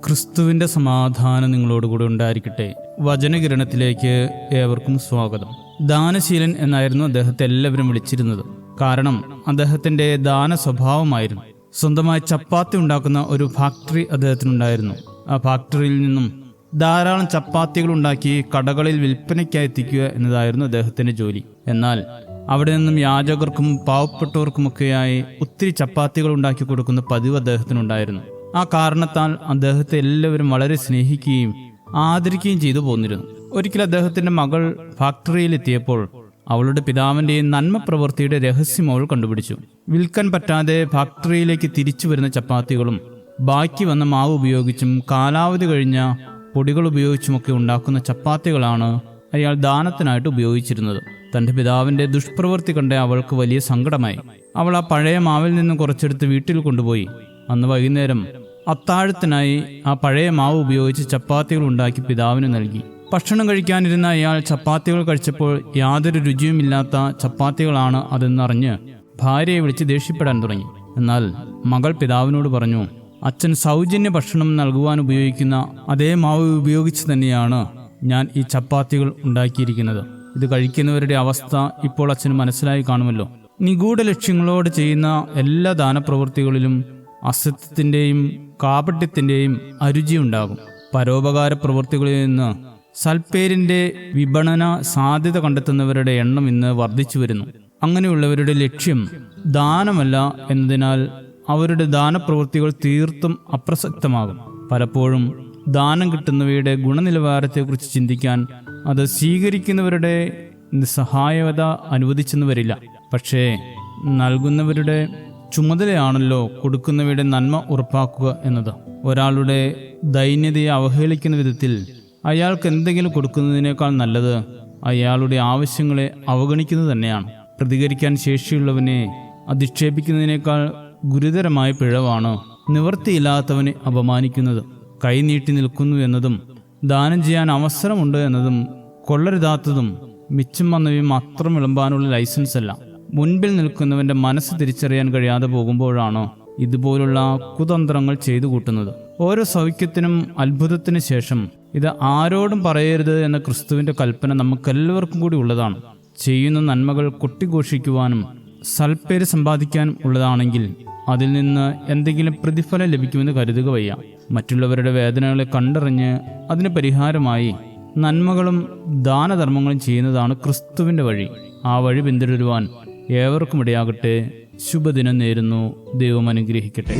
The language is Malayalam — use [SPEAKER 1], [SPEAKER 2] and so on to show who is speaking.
[SPEAKER 1] ക്രിസ്തുവിൻ്റെ സമാധാനം നിങ്ങളോടുകൂടി ഉണ്ടായിരിക്കട്ടെ. വചനകിരണത്തിലേക്ക് ഏവർക്കും സ്വാഗതം. ദാനശീലൻ എന്നായിരുന്നു അദ്ദേഹത്തെ എല്ലാവരും വിളിച്ചിരുന്നത്. കാരണം അദ്ദേഹത്തിൻ്റെ ദാന സ്വഭാവമായിരുന്നു. സ്വന്തമായി ചപ്പാത്തി ഉണ്ടാക്കുന്ന ഒരു ഫാക്ടറി അദ്ദേഹത്തിനുണ്ടായിരുന്നു. ആ ഫാക്ടറിയിൽ നിന്നും ധാരാളം ചപ്പാത്തികൾ ഉണ്ടാക്കി കടകളിൽ വിൽപ്പനയ്ക്കായി എത്തിക്കുക എന്നതായിരുന്നു അദ്ദേഹത്തിൻ്റെ ജോലി. എന്നാൽ അവിടെ നിന്നും യാചകർക്കും പാവപ്പെട്ടവർക്കുമൊക്കെയായി ഒത്തിരി ചപ്പാത്തികൾ ഉണ്ടാക്കി കൊടുക്കുന്ന പതിവ് അദ്ദേഹത്തിനുണ്ടായിരുന്നു. ആ കാരണത്താൽ അദ്ദേഹത്തെ എല്ലാവരും വളരെ സ്നേഹിക്കുകയും ആദരിക്കുകയും ചെയ്തു പോന്നിരുന്നു. ഒരിക്കൽ അദ്ദേഹത്തിൻ്റെ മകൾ ഫാക്ടറിയിലെത്തിയപ്പോൾ അവളുടെ പിതാവിൻ്റെ നന്മ പ്രവൃത്തിയുടെ രഹസ്യം അവൾ കണ്ടുപിടിച്ചു. വിൽക്കാൻ പറ്റാതെ ഫാക്ടറിയിലേക്ക് തിരിച്ചു വരുന്ന ചപ്പാത്തികളും ബാക്കി വന്ന മാവ് ഉപയോഗിച്ചും കാലാവധി കഴിഞ്ഞ പൊടികൾ ഉപയോഗിച്ചുമൊക്കെ ഉണ്ടാക്കുന്ന ചപ്പാത്തികളാണ് അയാൾ ദാനത്തിനായിട്ട് ഉപയോഗിച്ചിരുന്നത്. തൻ്റെ പിതാവിൻ്റെ ദുഷ്പ്രവൃത്തി കണ്ട് അവൾക്ക് വലിയ സങ്കടമായി. അവൾ ആ പഴയ മാവിൽ നിന്നും കുറച്ചെടുത്ത് വീട്ടിൽ കൊണ്ടുപോയി അന്ന് വൈകുന്നേരം അത്താഴത്തിനായി ആ പഴയ മാവ് ഉപയോഗിച്ച് ചപ്പാത്തികൾ ഉണ്ടാക്കി പിതാവിന് നൽകി. ഭക്ഷണം കഴിക്കാനിരുന്ന അയാൾ ചപ്പാത്തികൾ കഴിച്ചപ്പോൾ യാതൊരു രുചിയുമില്ലാത്ത ചപ്പാത്തികളാണ് അതെന്നറിഞ്ഞ് ഭാര്യയെ വിളിച്ച് ദേഷ്യപ്പെടാൻ തുടങ്ങി. എന്നാൽ മകൾ പിതാവിനോട് പറഞ്ഞു, അച്ഛൻ സൗജന്യ ഭക്ഷണം നൽകുവാൻ ഉപയോഗിക്കുന്ന അതേ മാവ് ഉപയോഗിച്ച് തന്നെയാണ് ഞാൻ ഈ ചപ്പാത്തികൾ ഉണ്ടാക്കിയിരിക്കുന്നത്. ഇത് കഴിക്കുന്നവരുടെ അവസ്ഥ ഇപ്പോൾ അച്ഛന് മനസ്സിലായി കാണുമല്ലോ. നിഗൂഢ ലക്ഷ്യങ്ങളോട് ചെയ്യുന്ന എല്ലാ ദാനപ്രവൃത്തികളിലും അസത്യത്തിൻ്റെയും കാപട്യത്തിൻ്റെയും അരുചിയുണ്ടാകും. പരോപകാര പ്രവൃത്തികളിൽ നിന്ന് സൽപ്പേരിൻ്റെ വിപണന സാധ്യത കണ്ടെത്തുന്നവരുടെ എണ്ണം ഇന്ന് വർദ്ധിച്ചു വരുന്നു. അങ്ങനെയുള്ളവരുടെ ലക്ഷ്യം ദാനമല്ല എന്നതിനാൽ അവരുടെ ദാനപ്രവൃത്തികൾ തീർത്തും അപ്രസക്തമാകും. പലപ്പോഴും ദാനം കിട്ടുന്നവയുടെ ഗുണനിലവാരത്തെക്കുറിച്ച് ചിന്തിക്കാൻ അത് സ്വീകരിക്കുന്നവരുടെ നിസ്സഹായത അനുവദിച്ചെന്ന് വരില്ല. പക്ഷേ നൽകുന്നവരുടെ ചുമതലയാണല്ലോ കൊടുക്കുന്നവയുടെ നന്മ ഉറപ്പാക്കുക എന്നത്. ഒരാളുടെ ദൈന്യതയെ അവഹേളിക്കുന്ന വിധത്തിൽ അയാൾക്ക് എന്തെങ്കിലും കൊടുക്കുന്നതിനേക്കാൾ നല്ലത് അയാളുടെ ആവശ്യങ്ങളെ അവഗണിക്കുന്നത് തന്നെയാണ്. പ്രതികരിക്കാൻ ശേഷിയുള്ളവനെ അധിക്ഷേപിക്കുന്നതിനേക്കാൾ ഗുരുതരമായ പിഴവാണ് നിവൃത്തിയില്ലാത്തവനെ അപമാനിക്കുന്നത്. കൈനീട്ടി നിൽക്കുന്നു എന്നതും ദാനം ചെയ്യാൻ അവസരമുണ്ട് എന്നതും കൊള്ളരുതാത്തതും മിച്ചം വന്നവയും മാത്രം വിളമ്പാനുള്ള ലൈസൻസ് അല്ല. മുൻപിൽ നിൽക്കുന്നവൻ്റെ മനസ്സ് തിരിച്ചറിയാൻ കഴിയാതെ പോകുമ്പോഴാണോ ഇതുപോലുള്ള കുതന്ത്രങ്ങൾ ചെയ്തു കൂട്ടുന്നത്. ഓരോ സൗഖ്യത്തിനും അത്ഭുതത്തിന് ശേഷം ഇത് ആരോടും പറയരുത് എന്ന ക്രിസ്തുവിൻ്റെ കൽപ്പന നമുക്കെല്ലാവർക്കും കൂടി ഉള്ളതാണ്. ചെയ്യുന്ന നന്മകൾ കൊട്ടിഘോഷിക്കുവാനും സൽപ്പേര് സമ്പാദിക്കാനും ഉള്ളതാണെങ്കിൽ അതിൽ നിന്ന് എന്തെങ്കിലും പ്രതിഫലം ലഭിക്കുമെന്ന് കരുതുക വയ്യ. മറ്റുള്ളവരുടെ വേദനകളെ കണ്ടറിഞ്ഞ് അതിന് പരിഹാരമായി നന്മകളും ദാനധർമ്മങ്ങളും ചെയ്യുന്നതാണ് ക്രിസ്തുവിൻ്റെ വഴി. ആ വഴി പിന്തുടരുവാൻ ഏവർക്കും ഇടയാകട്ടെ. ശുഭദിനം നേരുന്നു. ദൈവം അനുഗ്രഹിക്കട്ടെ.